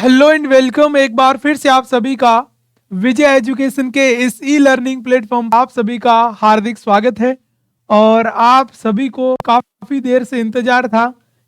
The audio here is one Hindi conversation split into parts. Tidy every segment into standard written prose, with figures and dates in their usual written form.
हेलो एंड वेलकम एक बार फिर से आप सभी का विजय एजुकेशन के इस ई लर्निंग प्लेटफॉर्म आप सभी का हार्दिक स्वागत है। और आप सभी को काफी देर से इंतजार था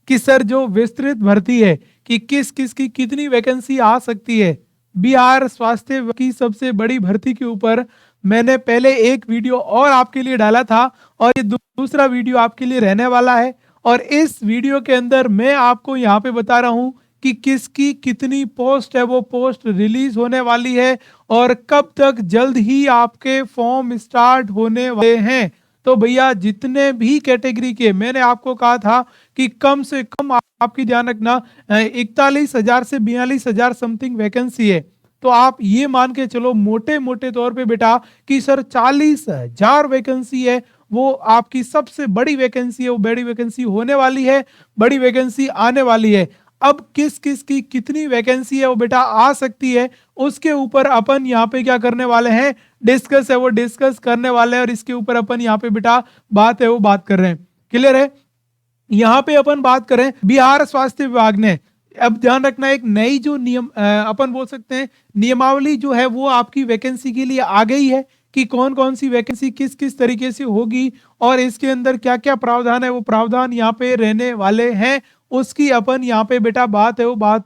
कि सर जो विस्तृत भर्ती है कि किस किस की कितनी वैकेंसी आ सकती है बिहार स्वास्थ्य की सबसे बड़ी भर्ती के ऊपर मैंने पहले एक वीडियो और आपके लिए डाला था और ये दूसरा वीडियो आपके लिए रहने वाला है। और इस वीडियो के अंदर मैं आपको यहाँ पे बता रहा हूँ कि किसकी कितनी पोस्ट है वो पोस्ट रिलीज होने वाली है और कब तक जल्द ही आपके फॉर्म स्टार्ट होने वाले हैं। तो भैया जितने भी कैटेगरी के मैंने आपको कहा था कि कम से कम आपकी ध्यान रखना 41,000 से 42,000 समथिंग वैकेंसी है। तो आप ये मान के चलो मोटे मोटे तौर पे बेटा कि सर 40,000 वैकेंसी है, वो आपकी सबसे बड़ी वैकेंसी है, वो बड़ी वैकेंसी होने वाली है, बड़ी वैकेंसी आने वाली है। अब किस किस की कितनी वैकेंसी है वो बेटा आ सकती है उसके ऊपर अपन यहाँ पे क्या करने वाले हैं, डिस्कस है वो डिस्कस करने वाले हैं। और इसके ऊपर अपन यहाँ पे बेटा बात है वो बात कर रहे हैं। क्लियर है? यहाँ पे अपन बात करें बिहार स्वास्थ्य विभाग ने अब ध्यान रखना एक नई जो नियम अपन बोल सकते हैं नियमावली जो है वो आपकी वैकेंसी के लिए आ गई है कि कौन कौन सी वैकेंसी किस किस तरीके से होगी और इसके अंदर क्या क्या प्रावधान है वो प्रावधान यहाँ पे रहने वाले हैं। उसकी अपन यहाँ पे बेटा बात है वो बात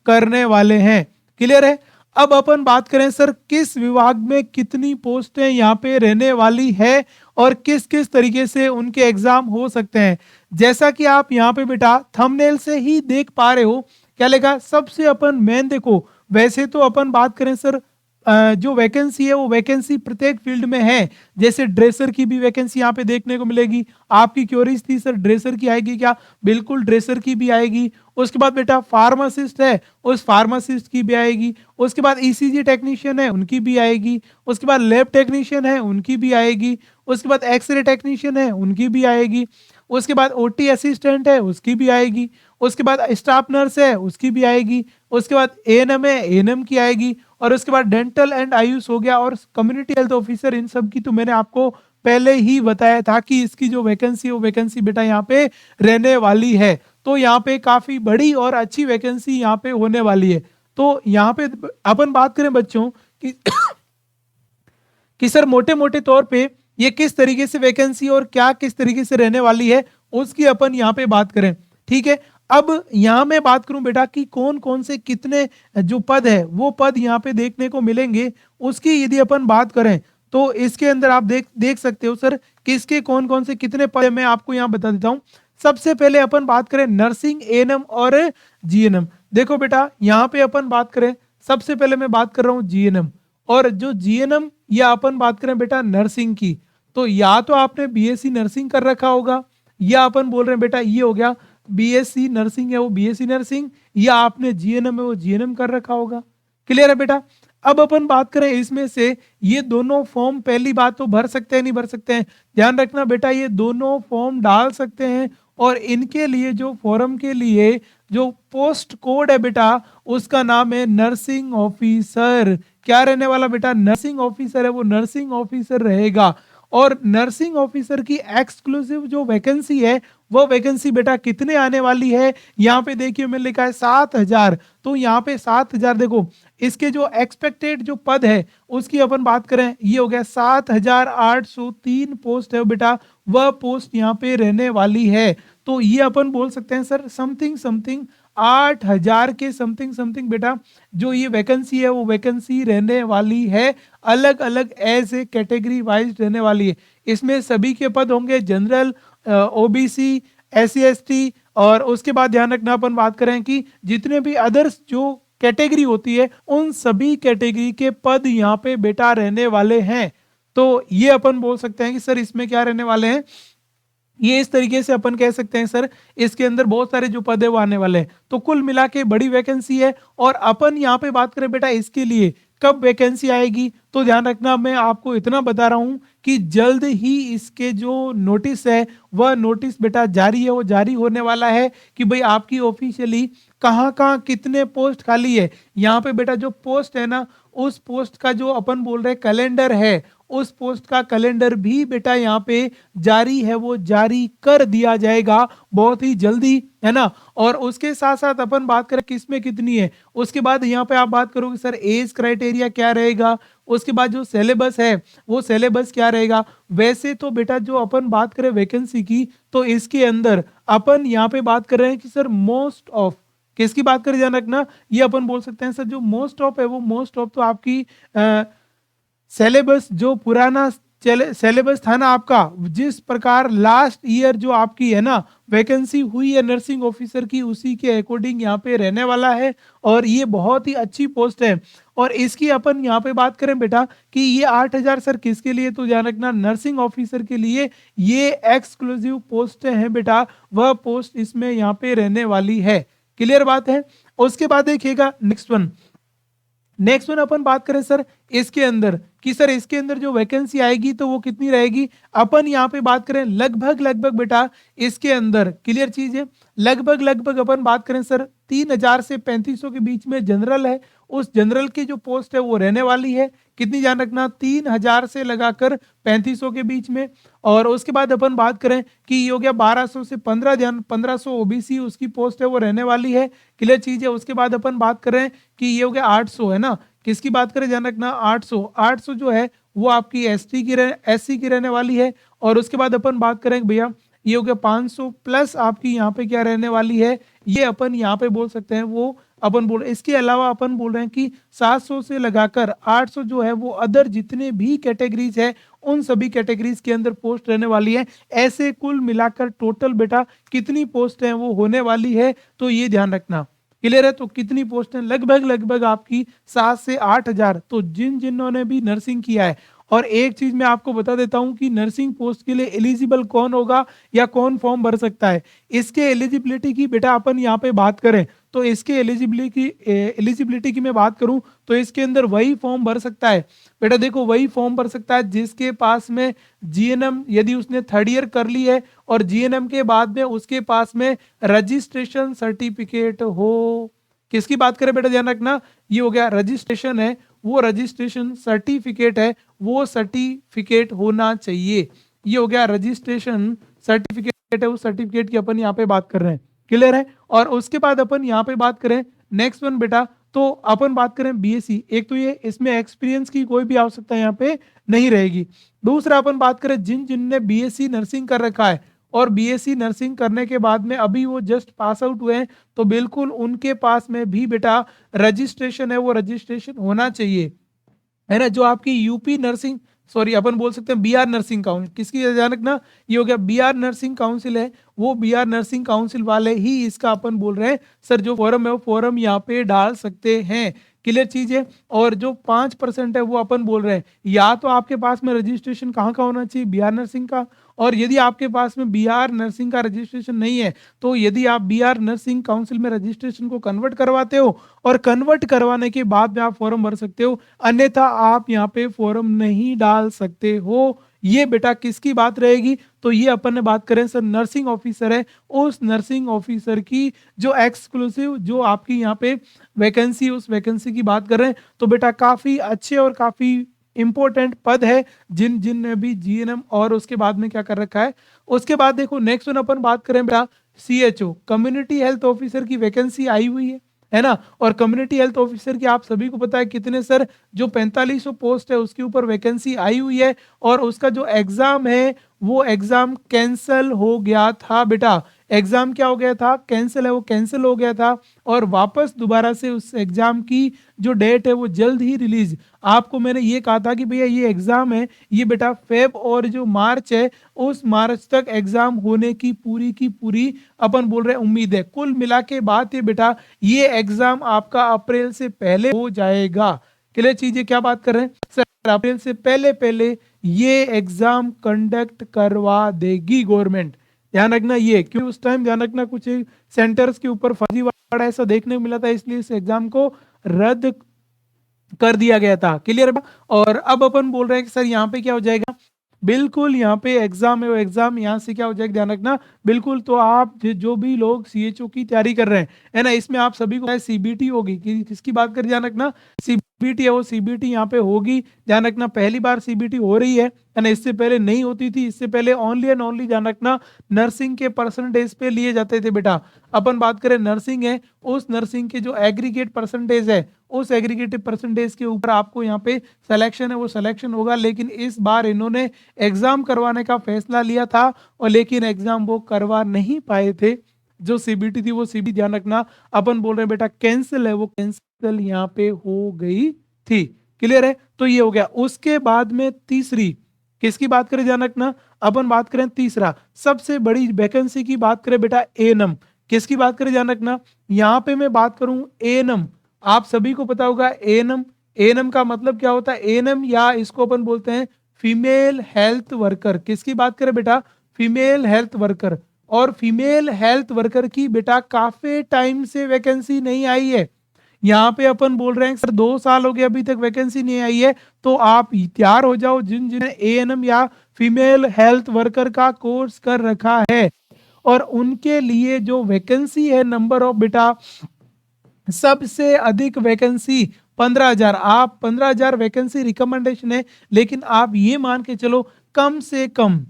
करने वाले हैं। क्लियर है? अब अपन बात करें सर किस विभाग में कितनी पोस्टें यहाँ पे रहने वाली है और किस किस तरीके से उनके एग्जाम हो सकते हैं। जैसा कि आप यहाँ पे बेटा थंबनेल से ही देख पा रहे हो क्या लिखा सबसे अपन मेन देखो। वैसे तो अपन बात करें सर जो वैकेंसी है वो वैकेंसी प्रत्येक फील्ड में है। जैसे ड्रेसर की भी वैकेंसी यहाँ पे देखने को मिलेगी। आपकी क्योरीज थी सर ड्रेसर की आएगी क्या, बिल्कुल ड्रेसर की भी आएगी। उसके बाद बेटा फार्मासिस्ट है उस फार्मासिस्ट की भी आएगी। उसके बाद ईसीजी टेक्नीशियन है उनकी भी आएगी। उसके बाद लैब टेक्नीशियन है उनकी भी आएगी। उसके बाद एक्सरे टेक्नीशियन है उनकी भी आएगी। उसके बाद ओटी असिस्टेंट है उसकी भी आएगी। उसके बाद स्टाफ नर्स है उसकी भी आएगी। उसके बाद एएनएम है एएनएम की आएगी। और उसके बाद डेंटल एंड आयुष हो गया और कम्युनिटी हेल्थ ऑफिसर, इन सब की तो मैंने आपको पहले ही बताया था कि इसकी जो वैकेंसी है वो वैकेंसी बेटा यहाँ पे रहने वाली है। तो यहाँ पे काफी बड़ी और अच्छी वैकेंसी यहाँ पे होने वाली है। तो यहाँ पे अपन बात करें बच्चों कि कि सर मोटे मोटे तौर पे ये किस तरीके से वैकेंसी और क्या किस तरीके से रहने वाली है उसकी अपन यहाँ पे बात करें। ठीक है? अब यहाँ मैं बात करूं बेटा कि कौन कौन से कितने जो पद है वो पद यहाँ पे देखने को मिलेंगे उसकी यदि अपन बात करें तो इसके अंदर आप देख देख सकते हो सर किसके कौन कौन से कितने पद है। मैं आपको यहाँ बता देता हूँ। सबसे पहले अपन बात करें नर्सिंग एएनएम और जीएनएम। देखो बेटा यहाँ पे अपन बात करें सबसे पहले मैं बात कर रहा हूँ जीएनएम। और जो जीएनएम या अपन बात करें बेटा नर्सिंग की तो या तो आपने बीएससी नर्सिंग कर रखा होगा या अपन बोल रहे हैं बेटा ये हो गया बीएससी नर्सिंग है वो बीएससी नर्सिंग, या आपने जीएनएम है वो जीएनएम कर रखा होगा। क्लियर है बेटा? अब अपन बात करें इसमें से ये दोनों फॉर्म पहली बात तो भर सकते हैं नहीं भर सकते हैं, ध्यान रखना बेटा ये दोनों फॉर्म डाल सकते हैं। और इनके लिए जो फॉर्म के लिए जो पोस्ट कोड है बेटा उसका नाम है नर्सिंग ऑफिसर। क्या रहने वाला बेटा? नर्सिंग ऑफिसर है वो नर्सिंग ऑफिसर रहेगा। और नर्सिंग ऑफिसर की एक्सक्लूसिव जो वैकेंसी है वो वैकेंसी बेटा कितने आने वाली है यहाँ पे देखिए मैंने लिखा है 7,000। तो यहाँ पे 7,000 देखो इसके जो एक्सपेक्टेड जो पद है उसकी अपन बात करें ये हो गया 7,803 पोस्ट है बेटा, वह पोस्ट यहाँ पे रहने वाली है। तो ये अपन बोल सकते हैं सर समथिंग समथिंग 8,000 के समथिंग समथिंग बेटा जो ये वैकेंसी है वो वैकेंसी रहने वाली है। अलग अलग एज ए कैटेगरी वाइज रहने वाली है। इसमें सभी के पद होंगे जनरल, ओबीसी, एससी एसटी। और उसके बाद ध्यान रखना अपन बात करें कि जितने भी अदर्स जो कैटेगरी होती है उन सभी कैटेगरी के पद यहाँ पे बेटा रहने वाले हैं। तो ये अपन बोल सकते हैं कि सर इसमें क्या रहने वाले हैं, ये इस तरीके से अपन कह सकते हैं सर इसके अंदर बहुत सारे जो पद है वो आने वाले हैं। तो कुल मिला के बड़ी वैकेंसी है। और अपन यहाँ पे बात करें बेटा इसके लिए कब वैकेंसी आएगी तो ध्यान रखना मैं आपको इतना बता रहा हूँ कि जल्द ही इसके जो नोटिस है वह नोटिस बेटा जारी है, वो जारी होने वाला है कि भाई आपकी ऑफिशियली कहाँ कहाँ कितने पोस्ट खाली है। यहाँ पे बेटा जो पोस्ट है ना उस पोस्ट का जो अपन बोल रहे कैलेंडर है, उस पोस्ट का कैलेंडर भी बेटा यहाँ पे जारी है, वो जारी कर दिया जाएगा बहुत ही जल्दी, है ना। और उसके साथ साथ अपन बात करें किसमें कितनी है, उसके बाद यहाँ पे आप बात करोगे सर एज क्राइटेरिया क्या रहेगा, उसके बाद जो सिलेबस है वो सिलेबस क्या रहेगा। वैसे तो बेटा जो अपन बात करें वैकेंसी की, तो इसके अंदर अपन यहाँ पे बात कर रहे हैं कि सर मोस्ट ऑफ, किसकी बात करें ध्यान रखना, ये अपन बोल सकते हैं सर जो मोस्ट ऑफ है वो मोस्ट ऑफ तो आपकी सिलेबस जो पुराना सिलेबस था ना आपका, जिस प्रकार लास्ट ईयर जो आपकी है ना वैकेंसी हुई है नर्सिंग ऑफिसर की, उसी के अकॉर्डिंग यहाँ पे रहने वाला है। और ये बहुत ही अच्छी पोस्ट है। और इसकी अपन यहाँ पे बात करें बेटा कि ये 8,000 सर किसके लिए, तो ध्यान रखना नर्सिंग ऑफिसर के लिए ये एक्सक्लूसिव पोस्ट है बेटा, वह पोस्ट इसमें यहाँ पे रहने वाली है। क्लियर बात है। उसके बाद देखिएगा नेक्स्ट वन अपन बात करें सर इसके अंदर कि सर इसके अंदर जो वैकेंसी आएगी तो वो कितनी रहेगी, अपन यहाँ पे बात करें लगभग बेटा इसके अंदर क्लियर चीज है, लगभग अपन बात करें सर 3,000 से 3,500 के बीच में जनरल है, उस जनरल की जो पोस्ट है वो रहने वाली है। कितनी ध्यान रखना 3,000 से लगाकर 3,500 के बीच में। और उसके बाद अपन बात करें कि ये हो गया 1,200 से 1500 ओबीसी उसकी पोस्ट है वो रहने वाली है। क्लियर चीज है। उसके बाद अपन बात करें कि ये हो गया 800 है ना, किसकी बात करें ध्यान रखना 800 जो है वो आपकी एससी की रहने वाली है। और उसके बाद अपन बात करें भैया ये हो गया 500 प्लस आपकी यहाँ पे क्या रहने वाली है, ये अपन यहाँ पे बोल सकते हैं वो अपन बोल। इसके अलावा अपन बोल रहे हैं कि 700 से लगाकर 800 जो है वो अदर जितने भी कैटेगरीज है उन सभी कैटेगरीज के अंदर पोस्ट रहने वाली है। ऐसे कुल मिलाकर टोटल बेटा कितनी पोस्ट है वो होने वाली है, तो ये ध्यान रखना। क्लियर है। तो कितनी पोस्ट है, लगभग आपकी 7 से 8,000। तो जिन्होंने भी नर्सिंग किया है, और एक चीज मैं आपको बता देता हूं कि नर्सिंग पोस्ट के लिए एलिजिबल कौन होगा या कौन फॉर्म भर सकता है। इसके एलिजिबिलिटी की बेटा अपन यहाँ पे बात करें तो इसके एलिजिबिलिटी की मैं बात करूं तो इसके अंदर वही फॉर्म भर सकता है बेटा, देखो वही फॉर्म भर सकता है जिसके पास में जीएनएम, यदि उसने 3rd ईयर कर ली है और जीएनएम के बाद में उसके पास में रजिस्ट्रेशन सर्टिफिकेट हो। किसकी बात करें बेटा ध्यान रखना, ये हो गया रजिस्ट्रेशन है, वो रजिस्ट्रेशन सर्टिफिकेट है, वो सर्टिफिकेट होना चाहिए। ये हो गया रजिस्ट्रेशन सर्टिफिकेट है, उस सर्टिफिकेट की अपन यहाँ पे बात कर रहे हैं। क्लियर है। और उसके बाद अपन यहाँ पे बात करें नेक्स्ट वन बेटा, तो अपन बात करें बीएससी, एक तो ये इसमें एक्सपीरियंस की कोई भी आवश्यकता यहाँ पे नहीं रहेगी। दूसरा अपन बात करें जिनने बीएससी नर्सिंग कर रखा है और बीएससी नर्सिंग करने के बाद में अभी वो जस्ट पास आउट हुए हैं, तो बिल्कुल उनके पास में भी बेटा रजिस्ट्रेशन है, वो रजिस्ट्रेशन होना चाहिए, है ना। जो आपकी यूपी नर्सिंग, सॉरी अपन बोल सकते हैं बीआर नर्सिंग काउंसिल, किसकी ध्यान रखना, ये हो गया बीआर नर्सिंग काउंसिल है, वो बीआर नर्सिंग काउंसिल वाले ही इसका अपन बोल रहे हैं सर जो फॉरम है वो फॉरम यहाँ पे डाल सकते हैं। क्लियर चीज है। और जो 5% है वो अपन बोल रहे हैं या तो आपके पास में रजिस्ट्रेशन कहाँ का होना चाहिए, बीआर नर्सिंग का, और यदि आपके पास में बीआर नर्सिंग का रजिस्ट्रेशन नहीं है तो यदि आप बीआर नर्सिंग काउंसिल में रजिस्ट्रेशन को कन्वर्ट करवाते हो और कन्वर्ट करवाने के बाद में आप फॉर्म भर सकते हो, अन्यथा आप यहाँ पे फॉर्म नहीं डाल सकते हो। ये बेटा किसकी बात रहेगी, तो ये अपन ने बात करें सर नर्सिंग ऑफिसर है, उस नर्सिंग ऑफिसर की जो एक्सक्लूसिव जो आपकी यहाँ पे वैकेंसी, उस वैकेंसी की बात कर रहे हैं। तो बेटा काफी अच्छे और काफी इंपॉर्टेंट पद है जिन ने भी जीएनएम और उसके बाद में क्या कर रखा है। उसके बाद देखो नेक्स्ट वन अपन बात करें बेटा सीएचओ कम्युनिटी हेल्थ ऑफिसर की वैकेंसी आई हुई है ना। और कम्युनिटी हेल्थ ऑफिसर की आप सभी को पता है कितने सर, जो 4500 पोस्ट है उसके ऊपर वैकेंसी आई हुई है, और उसका जो एग्जाम है वो एग्जाम कैंसल हो गया था बेटा। एग्जाम क्या हो गया था, कैंसिल है, वो कैंसिल हो गया था, और वापस दोबारा से उस एग्जाम की जो डेट है वो जल्द ही रिलीज। आपको मैंने ये कहा था कि भैया ये एग्जाम है, ये बेटा फेब और जो मार्च है उस मार्च तक एग्जाम होने की पूरी अपन बोल रहे हैं उम्मीद है। कुल मिला के बात ये बेटा ये एग्जाम आपका अप्रैल से पहले हो जाएगा। क्लियर चीजें क्या बात कर रहे हैं सर, अप्रैल से पहले ये एग्जाम कंडक्ट करवा देगी गवर्नमेंट। ध्यान रखना ये, क्योंकि उस टाइम ध्यान रखना कुछ सेंटर्स के ऊपर फर्जीवाड़ा ऐसा देखने को मिला था, इसलिए इस एग्जाम को रद्द कर दिया गया था। क्लियर। और अब अपन बोल रहे हैं कि सर यहाँ पे क्या हो जाएगा, बिल्कुल यहाँ पे एग्जाम है, वो एग्जाम यहाँ से क्या हो जाएगा ध्यान रखना बिल्कुल। तो आप जो भी लोग सीएचओ की तैयारी कर रहे हैं, है ना, इसमें आप सभी को सीबीटी होगी, किसकी बात कर ध्यान रखना, सीबीटी है वो सीबीटी यहाँ पे होगी। ध्यान रखना पहली बार सीबीटी हो रही है ना, इससे पहले नहीं होती थी। इससे पहले ओनली एंड ओनली ध्यान रखना नर्सिंग के परसेंटेज पे लिए जाते थे बेटा। अपन बात करें नर्सिंग है, उस नर्सिंग के जो एग्रीगेट परसेंटेज है, उस एग्रीगेटिव परसेंटेज के ऊपर आपको यहाँ पे सिलेक्शन है वो सिलेक्शन होगा। लेकिन इस बार इन्होंने एग्जाम करवाने का फैसला लिया था और लेकिन एग्जाम वो करवा नहीं पाए थे। जो सीबीटी थी वो सीबीटी ध्यान रखना अपन बोल रहे हैं बेटा कैंसिल है, वो कैंसिल यहाँ पे हो गई थी। क्लियर है? तो ये हो गया। उसके बाद में तीसरी किसकी बात करें ध्यान रखना, अपन बात करें तीसरा सबसे बड़ी वैकेंसी की बात करें बेटा एएनएम। किसकी बात करें ध्यान रखना, यहाँ पे मैं बात करूं एएनएम। आप सभी को पता होगा एएनएम, एएनएम का मतलब क्या होता है। एएनएम या इसको अपन बोलते हैं फीमेल हेल्थ वर्कर। किसकी बात करें बेटा, फीमेल हेल्थ वर्कर। और फीमेल हेल्थ वर्कर की बेटा काफी टाइम से वैकेंसी नहीं आई है। यहाँ पे अपन बोल रहे हैं सर 2 साल हो गए अभी तक वैकेंसी नहीं आई है। तो आप तैयार हो जाओ जिन जिन्हें एएनएम या फीमेल हेल्थ वर्कर का कोर्स कर रखा है, और उनके लिए जो वैकेंसी है नंबर ऑफ बेटा सबसे अधिक वैकेंसी 15,000। आप 15,000 वैकेंसी रिकमेंडेशन है, लेकिन आप ये मान के चलो कम से कम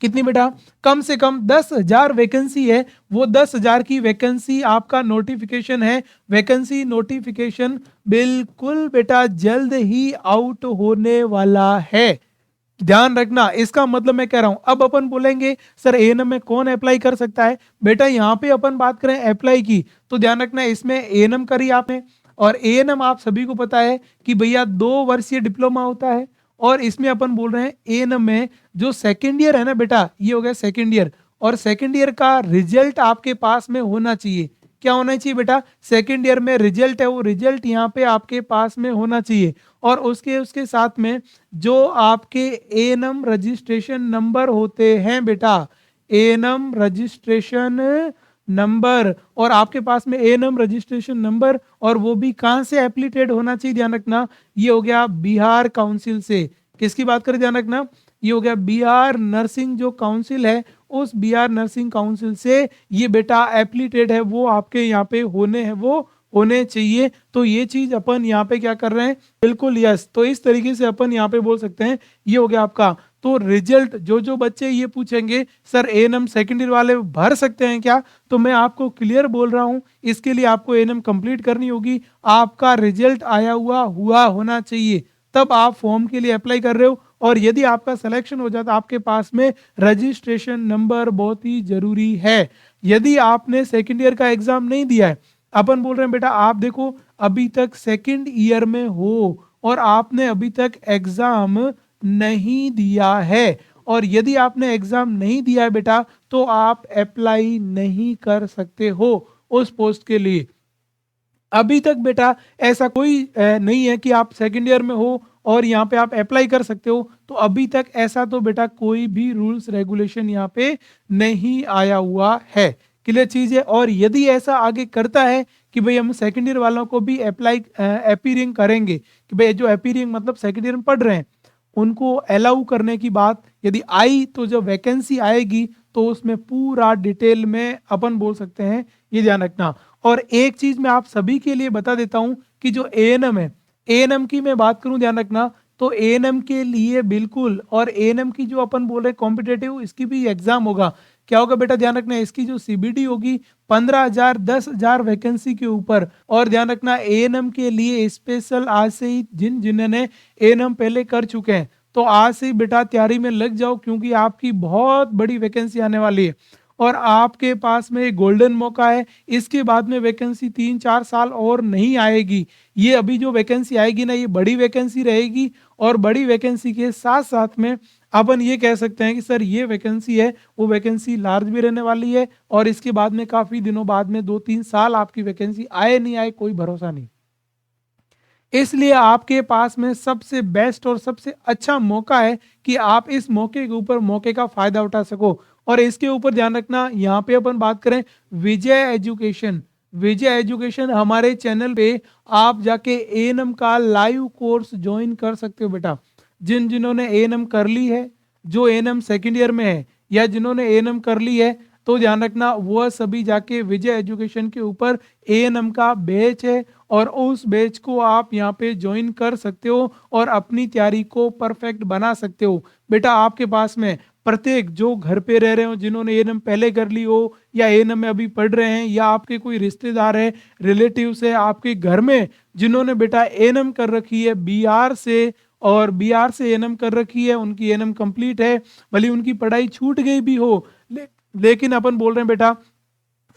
कितनी बेटा, कम से कम 10,000 वैकेंसी है। वो 10,000 की वैकेंसी आपका नोटिफिकेशन है, वैकेंसी नोटिफिकेशन बिल्कुल बेटा जल्द ही आउट होने वाला है। ध्यान रखना, इसका मतलब मैं कह रहा हूं अब अपन बोलेंगे सर एएनएम में कौन अप्लाई कर सकता है। बेटा यहाँ पे अपन बात करें अप्लाई की, तो ध्यान रखना इसमें एएनएम करी आपने, और एएनएम आप सभी को पता है कि भैया 2 वर्षीय डिप्लोमा होता है। और इसमें अपन बोल रहे हैं एएनएम में जो सेकेंड ईयर है ना बेटा, ये हो गया सेकेंड ईयर, और सेकेंड ईयर का रिजल्ट आपके पास में होना चाहिए। क्या होना चाहिए बेटा, सेकेंड ईयर में रिजल्ट है वो रिजल्ट यहाँ पे आपके पास में होना चाहिए। और उसके उसके साथ में जो आपके एएनएम रजिस्ट्रेशन नंबर होते हैं बेटा, एएनएम रजिस्ट्रेशन नंबर, और आपके पास में एएनएम रजिस्ट्रेशन नंबर, और वो भी कहां से एप्लीटेड होना चाहिए ध्यान रखना, ये हो गया बिहार काउंसिल से। किसकी बात करें ध्यान रखना, ये हो गया बिहार नर्सिंग जो काउंसिल है, उस बिहार नर्सिंग काउंसिल से ये बेटा एप्लीटेड है, वो आपके यहाँ पे होने हैं, वो होने चाहिए। तो ये चीज अपन यहाँ पे क्या कर रहे हैं, बिल्कुल यस। तो इस तरीके से अपन यहाँ पे बोल सकते हैं ये हो गया आपका। तो रिजल्ट जो बच्चे ये पूछेंगे सर एएनएम सेकेंड ईयर वाले भर सकते हैं क्या, तो मैं आपको क्लियर बोल रहा हूँ इसके लिए आपको एएनएम कंप्लीट करनी होगी। आपका रिजल्ट आया हुआ होना चाहिए, तब आप फॉर्म के लिए अप्लाई कर रहे हो। और यदि आपका सिलेक्शन हो जाता, आपके पास में रजिस्ट्रेशन नंबर बहुत ही जरूरी है। यदि आपने सेकेंड ईयर का एग्जाम नहीं दिया है, अपन बोल रहे हैं बेटा आप देखो अभी तक सेकेंड ईयर में हो और आपने अभी तक एग्जाम नहीं दिया है, और यदि आपने एग्जाम नहीं दिया है बेटा तो आप अप्लाई नहीं कर सकते हो उस पोस्ट के लिए। अभी तक बेटा ऐसा कोई नहीं है कि आप सेकेंड ईयर में हो और यहाँ पे आप अप्लाई कर सकते हो। तो अभी तक ऐसा तो बेटा कोई भी रूल्स रेगुलेशन यहाँ पे नहीं आया हुआ है। क्लियर चीज है। और यदि ऐसा आगे करता है कि भाई हम सेकेंड ईयर वालों को भी अप्लाई अपीयरिंग करेंगे, कि भाई जो अपीयरिंग मतलब सेकेंड ईयर में पढ़ रहे हैं उनको अलाउ करने की बात यदि आई, तो जब वैकेंसी आएगी तो उसमें पूरा डिटेल में अपन बोल सकते हैं, ये ध्यान रखना। और एक चीज मैं आप सभी के लिए बता देता हूं कि जो एएनएम है, एएनएम की मैं बात करूं ध्यान रखना, तो एएनएम के लिए बिल्कुल, और एएनएम की जो अपन बोल रहे हैं कॉम्पिटेटिव, इसकी भी एग्जाम होगा। क्या होगा बेटा ध्यान रखना, इसकी जो सीबीटी होगी 15,000 10,000 वैकेंसी के ऊपर। और ध्यान रखना एएनएम के लिए स्पेशल आज से ही जिन्होंने एएनएम पहले कर चुके हैं, तो आज से ही बेटा तैयारी में लग जाओ, क्योंकि आपकी बहुत बड़ी वैकेंसी आने वाली है और आपके पास में एक गोल्डन मौका है। इसके बाद में वैकेंसी 3-4 साल और नहीं आएगी। ये अभी जो वैकेंसी आएगी ना, ये बड़ी वैकेंसी रहेगी, और बड़ी वैकेंसी के साथ साथ में अपन ये कह सकते हैं कि सर ये वैकेंसी है वो वैकेंसी लार्ज भी रहने वाली है, और इसके बाद में काफी दिनों बाद में 2-3 साल आपकी वैकेंसी आए नहीं आए कोई भरोसा नहीं। इसलिए आपके पास में सबसे बेस्ट और सबसे अच्छा मौका है कि आप इस मौके के ऊपर मौके का फायदा उठा सको। और इसके ऊपर ध्यान रखना, यहाँ पे अपन बात करें विजय एजुकेशन, विजय एजुकेशन हमारे चैनल पे आप जाके एएनएम का लाइव कोर्स ज्वाइन कर सकते हो बेटा। जिन्होंने एएनएम कर ली है, जो एएनएम सेकेंड ईयर में है, या जिन्होंने एएनएम कर ली है, तो ध्यान रखना वह सभी जाके विजय एजुकेशन के ऊपर एएनएम का बैच है और उस बैच को आप यहाँ पे ज्वाइन कर सकते हो और अपनी तैयारी को परफेक्ट बना सकते हो। बेटा आपके पास में प्रत्येक जो घर पे रह रहे हो, जिन्होंने एएनएम पहले कर ली हो या एएनएम में अभी पढ़ रहे हैं, या आपके कोई रिश्तेदार है, रिलेटिव्स है आपके घर में जिन्होंने बेटा एएनएम कर रखी है बीआर से, और बीआर से एएनएम कर रखी है, उनकी एएनएम कंप्लीट है, भले उनकी पढ़ाई छूट गई भी हो, लेकिन अपन बोल रहे हैं बेटा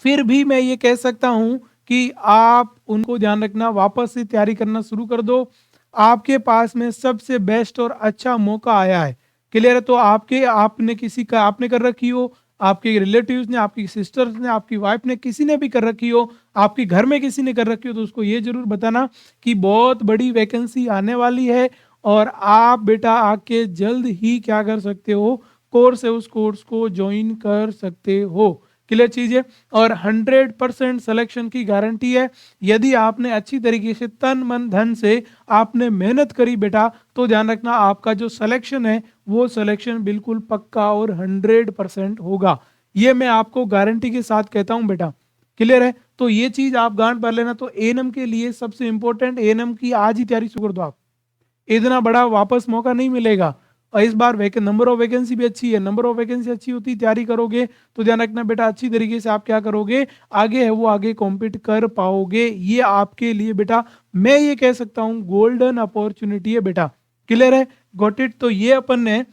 फिर भी मैं ये कह सकता हूं कि आप उनको ध्यान रखना, वापस से तैयारी करना शुरू कर दो। आपके पास में सबसे बेस्ट और अच्छा मौका आया है। क्लियर है? तो आपने किसी का आपने कर रखी हो, आपके रिलेटिव्स ने, आपकी सिस्टर्स ने, आपकी वाइफ ने, किसी ने भी कर रखी हो, आपके घर में किसी ने कर रखी हो, तो उसको ये जरूर बताना कि बहुत बड़ी वैकेंसी आने वाली है और आप बेटा आके जल्द ही क्या कर सकते हो, कोर्स है उस कोर्स को ज्वाइन कर सकते हो। क्लियर चीज है? और 100% सिलेक्शन की गारंटी है। यदि आपने अच्छी तरीके से तन मन धन से आपने मेहनत करी बेटा, तो ध्यान रखना आपका जो सिलेक्शन है वो सिलेक्शन बिल्कुल पक्का और 100% होगा। ये मैं आपको गारंटी के साथ कहता हूं बेटा। क्लियर है? तो ये चीज आप गांठ भर लेना। तो एएनएम के लिए सबसे इंपॉर्टेंट, एएनएम की आज ही तैयारी शुरू कर दो आप, इतना बड़ा वापस मौका नहीं मिलेगा। और इस बार नंबर ऑफ वैकेंसी भी अच्छी है, नंबर ऑफ वैकेंसी अच्छी होती तैयारी करोगे तो ध्यान रखना बेटा अच्छी तरीके से आप क्या करोगे, आगे है वो आगे कॉम्पीट कर पाओगे। ये आपके लिए बेटा मैं ये कह सकता हूँ गोल्डन अपॉर्चुनिटी है बेटा। क्लियर है? Got it? तो ये अपन ने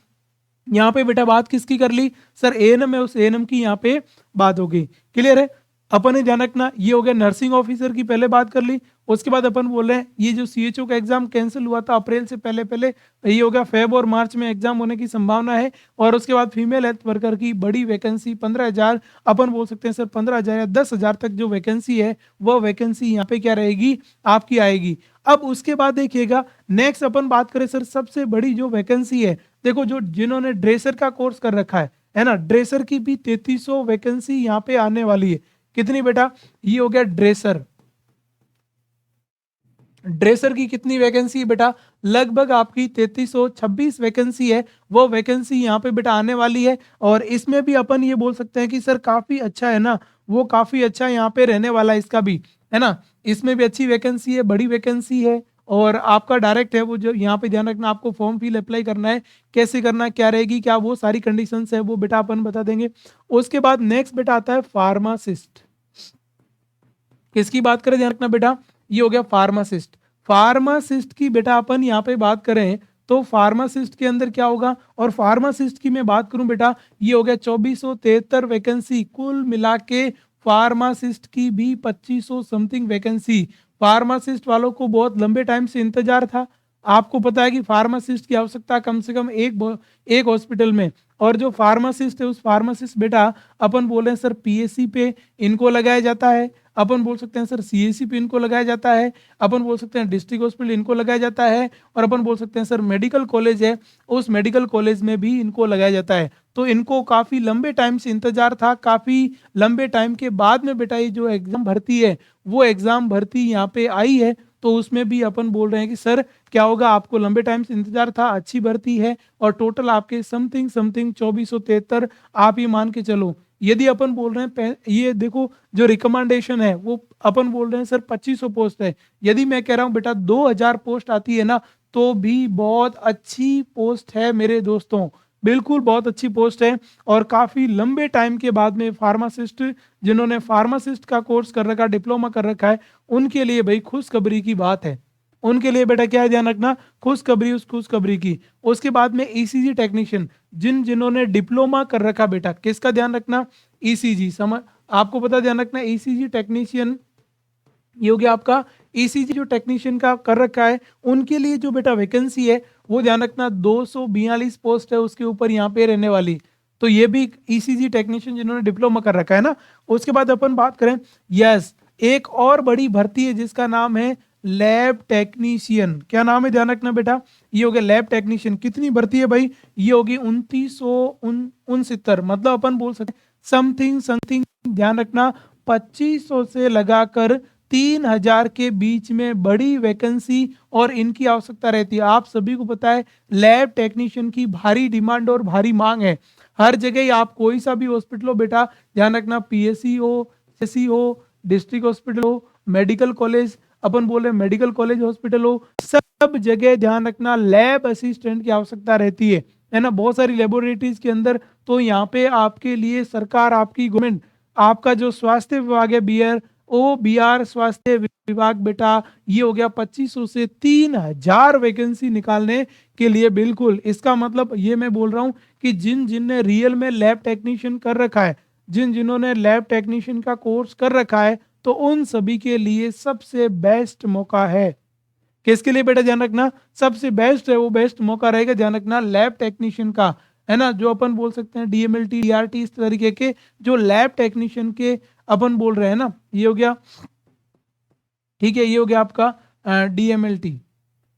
यहाँ पे बेटा बात किसकी कर ली सर, एएनएम है, उस एएनएम की यहाँ पे बात हो गई। क्लियर है? अपन ने ध्यान रखना ये हो गया नर्सिंग ऑफिसर की पहले बात कर ली। उसके बाद अपन बोल रहे हैं ये जो सीएचओ का एग्जाम कैंसिल हुआ था अप्रैल से पहले पहले, ये हो गया फेब और मार्च में एग्जाम होने की संभावना है। और उसके बाद फीमेल हेल्थ वर्कर की बड़ी वैकेंसी 15,000, अपन बोल सकते हैं सर 15,000 या 10,000 तक जो वैकेंसी है वह वैकेंसी यहाँ पे क्या रहेगी आपकी आएगी। अब उसके बाद देखिएगा नेक्स्ट अपन बात करें सर सबसे बड़ी जो वैकेंसी है, देखो जो जिन्होंने ड्रेसर का कोर्स कर रखा है ना, ड्रेसर की भी 3300 वैकेंसी यहाँ पे आने वाली है। कितनी बेटा? ये हो गया ड्रेसर। ड्रेसर की कितनी वैकेंसी है बेटा? लगभग आपकी 3326 वैकेंसी है, वो वैकेंसी यहाँ पे बेटा आने वाली है। और इसमें भी अपन ये बोल सकते हैं कि सर काफी अच्छा है ना, वो काफी अच्छा यहाँ पे रहने वाला है इसका भी, है ना। इसमें भी अच्छी वैकेंसी है, बड़ी वैकेंसी है और आपका डायरेक्ट है वो, जो यहाँ पे ध्यान रखना आपको फॉर्म फिल अप्लाई करना है, कैसे करना है, क्या रहेगी, क्या वो सारी कंडीशंस है वो बेटा अपन बता देंगे। उसके बाद नेक्स्ट बेटा आता है फार्मासिस्ट। किसकी बात करें ध्यान रखना बेटा, ये हो गया फार्मासिस्ट। फार्मासिस्ट की बेटा अपन यहाँ पे बात करें तो फार्मासिस्ट के अंदर क्या होगा, और फार्मासिस्ट की मैं बात करूं बेटा ये हो गया 2473 वैकेंसी कुल मिला के। फार्मासिस्ट की भी 2500 समथिंग वैकेंसी। फार्मासिस्ट वालों को बहुत लंबे टाइम से इंतजार था। आपको पता है कि फार्मासिस्ट की आवश्यकता कम से कम एक हॉस्पिटल में, और जो फार्मासिस्ट है उस फार्मासिस्ट बेटा अपन बोल रहे हैं सर पीएससी पे इनको लगाया जाता है, अपन बोल सकते हैं सर सीएससी पे इनको लगाया जाता है, अपन बोल सकते हैं डिस्ट्रिक्ट हॉस्पिटल इनको लगाया जाता है, और अपन बोल सकते हैं सर मेडिकल कॉलेज है उस मेडिकल कॉलेज में भी इनको लगाया जाता है। तो इनको काफी लंबे टाइम से इंतजार था, काफी लंबे टाइम के बाद में बेटा ये जो एग्जाम भर्ती है वो एग्जाम भर्ती यहाँ पे आई है। तो उसमें भी अपन बोल रहे हैं कि सर क्या होगा, आपको लंबे टाइम से इंतजार था, अच्छी भर्ती है और टोटल आपके समथिंग समथिंग 2473 आप ये मान के चलो। यदि अपन बोल रहे हैं ये देखो जो रिकमेंडेशन है वो अपन बोल रहे हैं सर 2500 पोस्ट है, यदि मैं कह रहा हूं बेटा 2000 पोस्ट आती है ना तो भी बहुत अच्छी पोस्ट है मेरे दोस्तों, बिल्कुल बहुत अच्छी पोस्ट है। और काफी लंबे टाइम के बाद में फार्मासिस्ट, जिन्होंने फार्मासिस्ट का कोर्स कर रखा, डिप्लोमा कर रखा है, उनके लिए भाई खुशखबरी की बात है। उनके लिए बेटा क्या है ध्यान रखना, खुशखबरी उस खुशखबरी की। उसके बाद में ईसीजी टेक्नीशियन, जिन्होंने डिप्लोमा कर रखा बेटा, किसका ध्यान रखना, ईसीजी। समझ आपको पता ध्यान रखना ईसीजी टेक्नीशियन, ये हो गया आपका ईसीजी जो टेक्नीशियन का कर रखा है, उनके लिए जो बेटा वैकेंसी है वो ध्यान रखना 242 पोस्ट है उसके ऊपर यहाँ पे रहने वाली। तो ये भी ईसीजी टेक्नीशियन जिन्होंने डिप्लोमा कर रखा है ना। उसके बाद अपन बात करें, यस एक और बड़ी भर्ती है जिसका नाम है लैब टेक्नीशियन। क्या नाम है ध्यान रखना बेटा, ये हो गया लैब टेक्नीशियन। कितनी भर्ती है भाई, ये होगी 2969, मतलब अपन बोल सकते समथिंग समथिंग ध्यान रखना 2500 से लगाकर 3000 के बीच में बड़ी वैकेंसी और इनकी आवश्यकता रहती है। आप सभी को पता है लैब टेक्नीशियन की भारी डिमांड और भारी मांग है हर जगह। आप कोई सा भी हॉस्पिटल हो बेटा ध्यान रखना, पीएससी हो, एससी हो, डिस्ट्रिक्ट हॉस्पिटल हो, मेडिकल कॉलेज, अपन बोले मेडिकल कॉलेज हॉस्पिटल हो, सब जगह ध्यान रखना लैब असिस्टेंट की आवश्यकता रहती है ना, बहुत सारी लेबोरेटरीज के अंदर। तो यहाँ पे आपके लिए सरकार, आपकी गवर्नमेंट, आपका जो स्वास्थ्य विभाग है BR स्वास्थ्य विभाग बेटा, ये हो गया 2500 से 3000 वैकेंसी निकालने के लिए। बिल्कुल इसका मतलब ये मैं बोल रहा हूँ कि जिनने रियल में लैब टेक्नीशियन कर रखा है, जिन्होंने लैब टेक्नीशियन का कोर्स कर रखा है, तो उन सभी के लिए सबसे बेस्ट मौका है। किसके लिए बेटा ध्यान रखना, सबसे बेस्ट है वो बेस्ट मौका रहेगा ध्यान रखना लैब टेक्नीशियन का, है ना। जो अपन बोल सकते हैं DMLT DRT, इस तरीके के जो लैब टेक्नीशियन के अपन बोल रहे हैं ना, ये हो गया, ठीक है, ये हो गया आपका DMLT।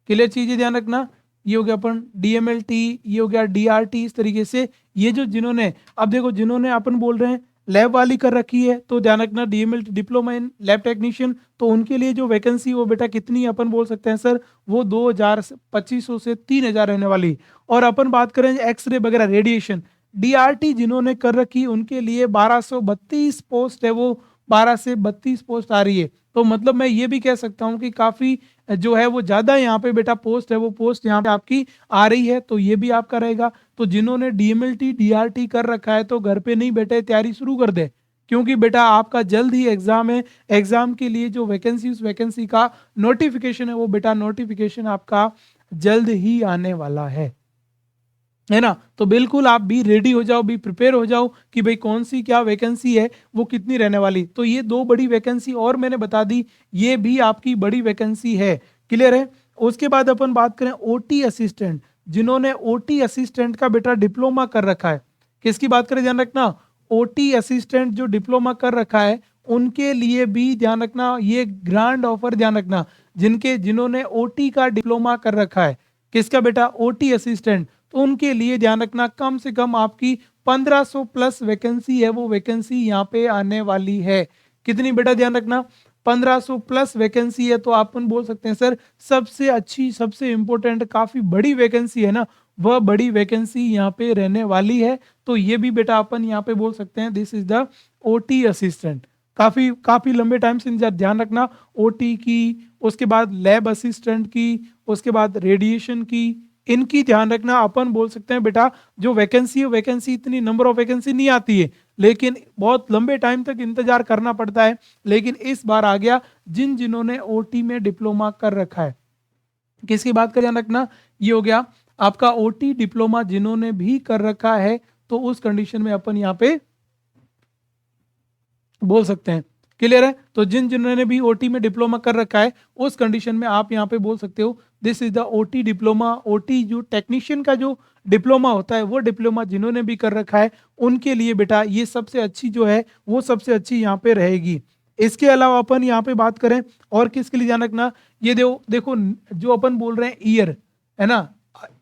क्लियर चीज है, ध्यान रखना। ये हो गया अपन DMLT, ये हो गया DRT, इस तरीके से ये जो जिन्होंने, अब देखो जिन्होंने अपन बोल रहे हैं लैब वाली कर रखी है, तो ध्यान रखना DMLT diploma in lab technician, तो उनके लिए जो वैकेंसी वो बेटा कितनी अपन बोल सकते हैं सर, वो 2500 से 3000 रहने वाली। और अपन बात करें एक्सरे वगैरह रेडिएशन, DRT जिन्होंने कर रखी उनके लिए 1232 पोस्ट है, वो 12 से 32 पोस्ट आ रही है। तो मतलब मैं ये भी कह सकता हूँ कि काफी जो है वो ज्यादा यहाँ पे बेटा पोस्ट है, वो पोस्ट यहाँ पे आपकी आ रही है, तो ये भी आपका रहेगा। तो जिन्होंने DMLT DRT कर रखा है तो घर पे नहीं बैठे, तैयारी शुरू कर दे, क्योंकि बेटा आपका जल्द ही एग्जाम है। एग्जाम के लिए जो वैकेंसी, उस वैकेंसी का नोटिफिकेशन है, वो बेटा नोटिफिकेशन आपका जल्द ही आने वाला है ना। तो बिल्कुल आप भी रेडी हो जाओ, भी प्रिपेयर हो जाओ कि भाई कौन सी क्या वैकेंसी है, वो कितनी रहने वाली। तो ये 2 बड़ी वैकेंसी और मैंने बता दी, ये भी आपकी बड़ी वैकेंसी है। क्लियर है। उसके बाद अपन बात करें OT असिस्टेंट, जिन्होंने OT असिस्टेंट का बेटा डिप्लोमा कर रखा है। किसकी बात करें ध्यान रखना, OT असिस्टेंट जो डिप्लोमा कर रखा है उनके लिए भी ध्यान रखना, ये ग्रांड ऑफर ध्यान रखना, जिन्होंने OT का डिप्लोमा कर रखा है, किसका बेटा, OT असिस्टेंट, तो उनके लिए ध्यान रखना कम से कम आपकी 1500 प्लस वैकेंसी है, वो वैकेंसी यहाँ पे आने वाली है। कितनी बेटा ध्यान रखना, 1500 प्लस वैकेंसी है। तो अपन बोल सकते हैं सर सबसे अच्छी, सबसे इंपॉर्टेंट, काफी बड़ी वैकेंसी है ना, वह बड़ी वैकेंसी यहाँ पे रहने वाली है। तो ये भी बेटा अपन यहाँ पे बोल सकते हैं this is the OT assistant. काफी काफी लंबे टाइम से ध्यान रखना OT की, उसके बाद लैब असिस्टेंट की, उसके बाद रेडिएशन की, इनकी ध्यान रखना। अपन बोल सकते हैं बेटा जो वैकेंसी है, वैकेंसी इतनी नंबर ऑफ वैकेंसी नहीं आती है, लेकिन बहुत लंबे टाइम तक इंतजार करना पड़ता है। लेकिन इस बार आ गया जिन्होंने OT में डिप्लोमा कर रखा है। किसकी बात का ध्यान रखना, ये हो गया आपका OT डिप्लोमा जिन्होंने भी कर रखा है, तो उस कंडीशन में अपन यहाँ पे बोल सकते हैं। क्लियर है। तो जिन्होंने भी OT में डिप्लोमा कर रखा है, उस कंडीशन में आप यहाँ पे बोल सकते हो this is the OT diploma. OT जो टेक्नीशियन का जो डिप्लोमा होता है, वो डिप्लोमा जिन्होंने भी कर रखा है उनके लिए बेटा ये सबसे अच्छी जो है, वो सबसे अच्छी यहाँ पे रहेगी। इसके अलावा अपन यहाँ पे बात करें और किसके लिए ध्यान रखना, ये देखो जो अपन बोल रहे हैं ईयर, है ना,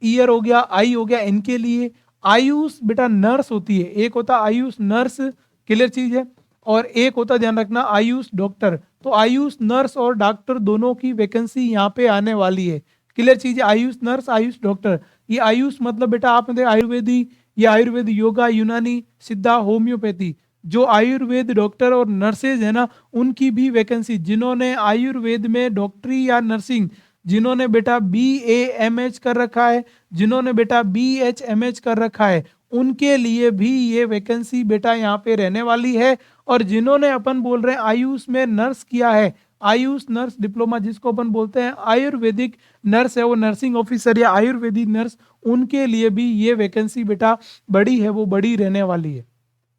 ईयर हो गया, आई हो गया, इनके लिए आयुष बेटा नर्स होती है, एक होता आयुष नर्स, क्लियर चीज है, और एक होता ध्यान रखना आयुष डॉक्टर। तो आयुष नर्स और डॉक्टर दोनों की वैकेंसी यहाँ पे आने वाली है। क्लियर चीज है, आयुष नर्स आयुष डॉक्टर। ये आयुष मतलब बेटा आपने देखा आयुर्वेदी, ये आयुर्वेद, योगा, यूनानी, सिद्धा, होम्योपैथी, जो आयुर्वेद डॉक्टर और नर्सेज है ना, उनकी भी वैकेंसी, जिन्होंने आयुर्वेद में डॉक्टरी या नर्सिंग, जिन्होंने बेटा BAMH कर रखा है, जिन्होंने बेटा BHMH कर रखा है, उनके लिए भी ये वैकेंसी बेटा यहाँ पे रहने वाली है। और जिन्होंने अपन बोल रहे हैं आयुष में नर्स किया है, आयुष नर्स डिप्लोमा जिसको अपन बोलते हैं आयुर्वेदिक नर्स है, वो नर्सिंग ऑफिसर या आयुर्वेदिक नर्स, उनके लिए भी ये वैकेंसी बेटा बड़ी है, वो बड़ी रहने वाली है।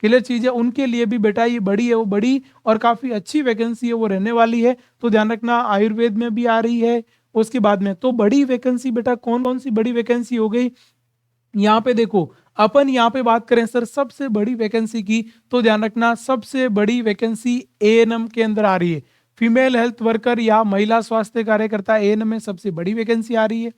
क्लियर चीज है, उनके लिए भी बेटा ये बड़ी है, वो बड़ी और काफी अच्छी वैकेंसी है, वो रहने वाली है। तो ध्यान रखना आयुर्वेद में भी आ रही है। उसके बाद में तो बड़ी वैकेंसी बेटा कौन कौन सी बड़ी वैकेंसी हो गई, यहाँ पे देखो अपन यहाँ पे बात करें सर सबसे बड़ी वैकेंसी की, तो ध्यान रखना सबसे बड़ी वैकेंसी ANM के अंदर आ रही है, फीमेल हेल्थ वर्कर या महिला स्वास्थ्य कार्यकर्ता, ANM में सबसे बड़ी वैकेंसी आ रही है।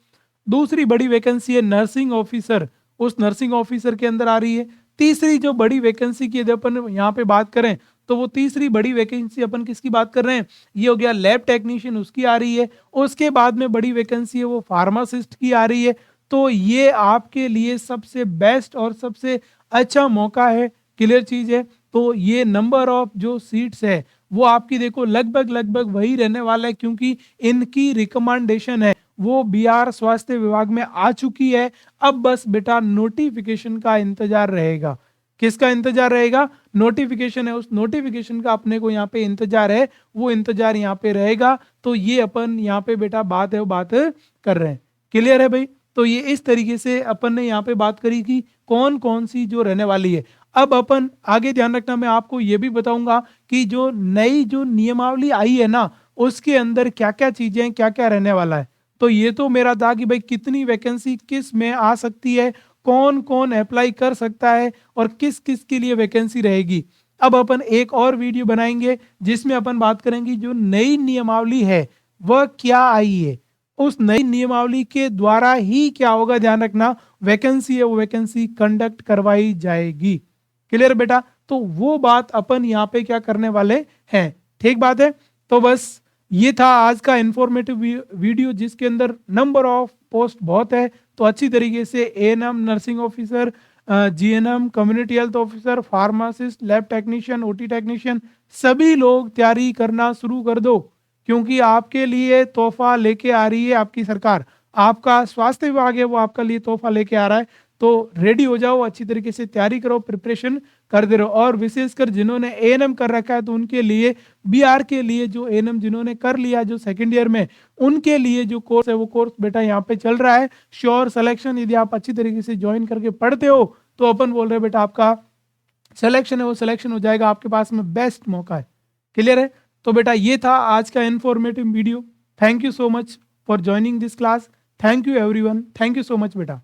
दूसरी बड़ी वैकेंसी है नर्सिंग ऑफिसर, उस नर्सिंग ऑफिसर के अंदर आ रही है। तीसरी जो बड़ी वैकेंसी की यदि अपन यहाँ पे बात करें, तो वो तीसरी बड़ी वैकेंसी अपन किसकी बात कर रहे हैं, ये हो गया लैब टेक्नीशियन, उसकी आ रही है। उसके बाद में बड़ी वैकेंसी है वो फार्मासिस्ट की आ रही है। तो ये आपके लिए सबसे बेस्ट और सबसे अच्छा मौका है। क्लियर चीज है। तो ये नंबर ऑफ जो सीट्स है वो आपकी देखो लगभग लगभग वही रहने वाला है, क्योंकि इनकी रिकमेंडेशन है वो बिहार स्वास्थ्य विभाग में आ चुकी है। अब बस बेटा नोटिफिकेशन का इंतजार रहेगा। किसका इंतजार रहेगा? नोटिफिकेशन है, उस नोटिफिकेशन का अपने को यहाँ पे इंतजार है, वो इंतजार यहाँ पे रहेगा। तो ये अपन यहाँ पे बेटा बात है वो बात कर रहे हैं। क्लियर है भाई? तो ये इस तरीके से अपन ने यहाँ पे बात करी कि कौन कौन सी जो रहने वाली है। अब अपन आगे ध्यान रखना, मैं आपको ये भी बताऊंगा कि जो नई जो नियमावली आई है ना, उसके अंदर क्या क्या चीजें क्या क्या रहने वाला है। तो ये तो मेरा था कि भाई कितनी वैकेंसी किस में आ सकती है, कौन कौन अप्लाई कर सकता है और किस किस के लिए वैकेंसी रहेगी। अब अपन एक और वीडियो बनाएंगे जिसमें अपन बात करेंगे जो नई नियमावली है वह क्या आई है, उस नई नियमावली के द्वारा ही क्या होगा, ध्यान रखना, वैकेंसी है वो वैकेंसी कंडक्ट करवाई जाएगी। क्लियर बेटा? तो वो बात अपन यहाँ पे क्या करने वाले हैं। ठीक बात है। तो बस ये था आज का इंफॉर्मेटिव वीडियो जिसके अंदर नंबर ऑफ पोस्ट बहुत है। तो अच्छी तरीके से ANM nursing officer, GNM community health officer, pharmacist, lab technician, OT technician, सभी लोग तैयारी करना शुरू कर दो, क्योंकि आपके लिए तोहफा लेके आ रही है आपकी सरकार। आपका स्वास्थ्य विभाग है वो आपका लिए तोहफा लेके आ रहा है। तो रेडी हो जाओ, अच्छी तरीके से तैयारी करो, प्रिपरेशन करते रहो। और विशेषकर जिन्होंने एएनएम कर रखा है तो उनके लिए, बीआर के लिए जो एएनएम जिन्होंने कर लिया जो सेकंड ईयर में, उनके लिए जो कोर्स है वो कोर्स बेटा यहाँ पे चल रहा है। श्योर सिलेक्शन यदि आप अच्छी तरीके से ज्वाइन करके पढ़ते हो तो अपन बोल रहे हैं बेटा आपका सिलेक्शन है वो सिलेक्शन हो जाएगा, आपके पास में बेस्ट मौका है। क्लियर है? तो बेटा ये था आज का informative video. Thank you so much for joining this class. Thank you everyone, thank you so much बेटा।